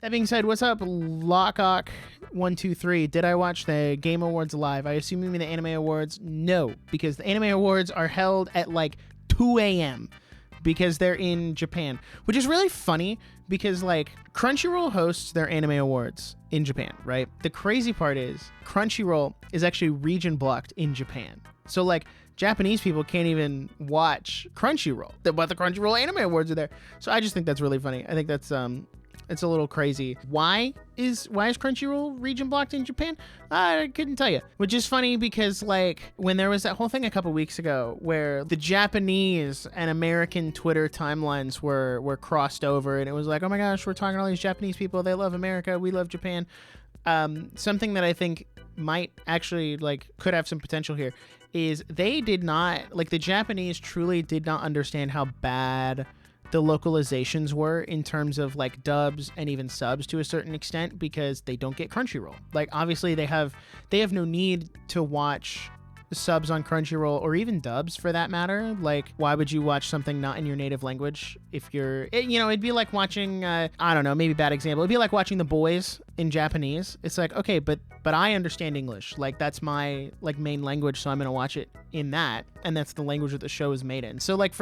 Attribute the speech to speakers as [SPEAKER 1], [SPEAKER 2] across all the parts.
[SPEAKER 1] That being said, what's up, Lockok123? Did I watch the Game Awards live? I assume you mean the Anime Awards? No, because the Anime Awards are held at like 2 a.m. because they're in Japan, which is really funny because like Crunchyroll hosts their Anime Awards in Japan, right? The crazy part is Crunchyroll is actually region blocked in Japan. So like Japanese people can't even watch Crunchyroll, but the Crunchyroll Anime Awards are there. So I just think that's really funny. I think that's it's a little crazy. Why is Crunchyroll region blocked in Japan? I couldn't tell you. Which is funny because like when there was that whole thing a couple weeks ago where the Japanese and American Twitter timelines were crossed over, and it was like, oh my gosh, we're talking to all these Japanese people. They love America. We love Japan. Something that I think might actually like could have some potential here is they did not, like the Japanese truly did not understand how bad the localizations were in terms of like dubs and even subs to a certain extent, because they don't get Crunchyroll. Like obviously they have no need to watch subs on Crunchyroll or even dubs for that matter. Like why would you watch something not in your native language if you're it'd be like watching I don't know, maybe bad example, it'd be like watching The Boys in Japanese. It's like, okay, but I understand English, like that's my like main language, so I'm gonna watch it in that, and that's the language that the show is made in. So like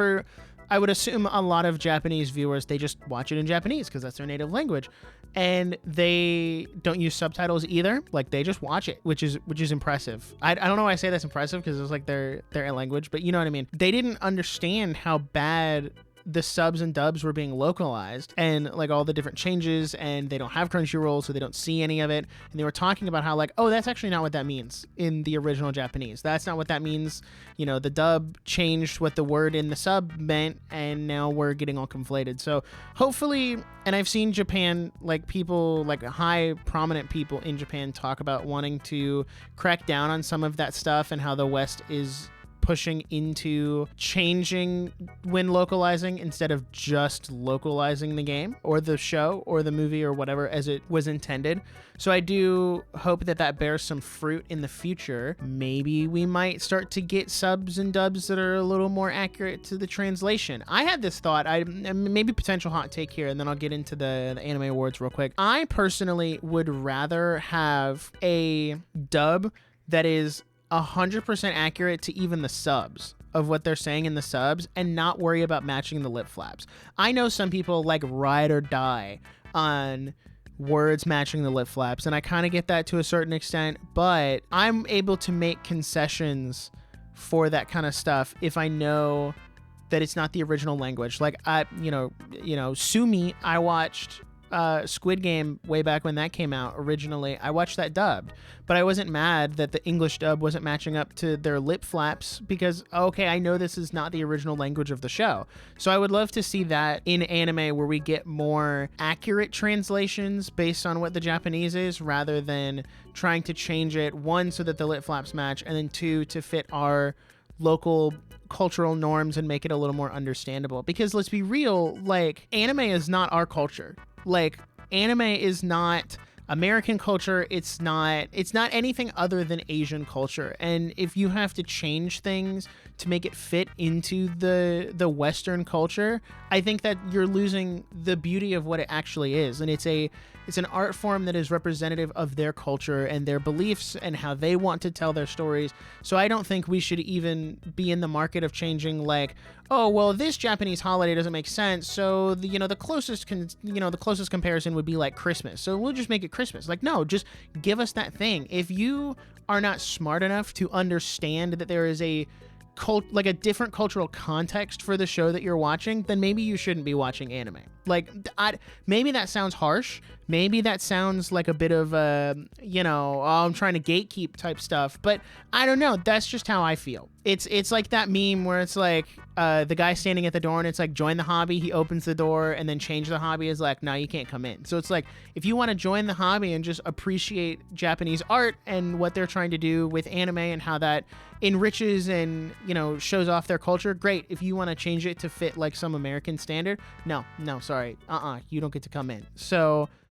[SPEAKER 1] I would assume a lot of Japanese viewers, they just watch it in Japanese because that's their native language, and they don't use subtitles either. Like they just watch it, which is impressive. I don't know why I say that's impressive because it's like their language, but you know what I mean. They didn't understand how bad the subs and dubs were being localized and like all the different changes, and they don't have Crunchyroll, so they don't see any of it. And they were talking about how like, oh, that's actually not what that means in the original Japanese. That's not what that means. The dub changed what the word in the sub meant, and now we're getting all conflated. So hopefully, and I've seen Japan, like people, like high prominent people in Japan talk about wanting to crack down on some of that stuff and how the West is pushing into changing when localizing instead of just localizing the game or the show or the movie or whatever as it was intended. So I do hope that bears some fruit in the future. Maybe we might start to get subs and dubs that are a little more accurate to the translation. I had this thought, maybe potential hot take here, and then I'll get into the Anime Awards real quick. I personally would rather have a dub that is 100% accurate to even the subs of what they're saying in the subs and not worry about matching the lip flaps. I know some people like ride or die on words matching the lip flaps, and I kind of get that to a certain extent, but I'm able to make concessions for that kind of stuff if I know that it's not the original language. Like sue me, I watched Squid Game way back when that came out originally. I watched that dubbed, but I wasn't mad that the English dub wasn't matching up to their lip flaps because, okay, I know this is not the original language of the show. So I would love to see that in anime where we get more accurate translations based on what the Japanese is, rather than trying to change it, one, so that the lip flaps match, and then two, to fit our local cultural norms and make it a little more understandable. Because let's be real, like anime is not our culture. Like anime is not American culture. It's not anything other than Asian culture. And if you have to change things to make it fit into the Western culture, I think that you're losing the beauty of what it actually is. And it's an art form that is representative of their culture and their beliefs and how they want to tell their stories. So I don't think we should even be in the market of changing like, oh, well, this Japanese holiday doesn't make sense. So the closest comparison would be like Christmas. So we'll just make it Christmas. Like, no, just give us that thing. If you are not smart enough to understand that there is a different cultural context for the show that you're watching, then maybe you shouldn't be watching anime. Like, maybe that sounds harsh. Maybe that sounds like a bit of I'm trying to gatekeep type stuff. But I don't know. That's just how I feel. It's like that meme where it's like the guy standing at the door and it's like, join the hobby. He opens the door, and then change the hobby is like, no, you can't come in. So it's like, if you want to join the hobby and just appreciate Japanese art and what they're trying to do with anime and how that enriches and shows off their culture, great. If you want to change it to fit like some American standard, no, sorry, you don't get to come in. So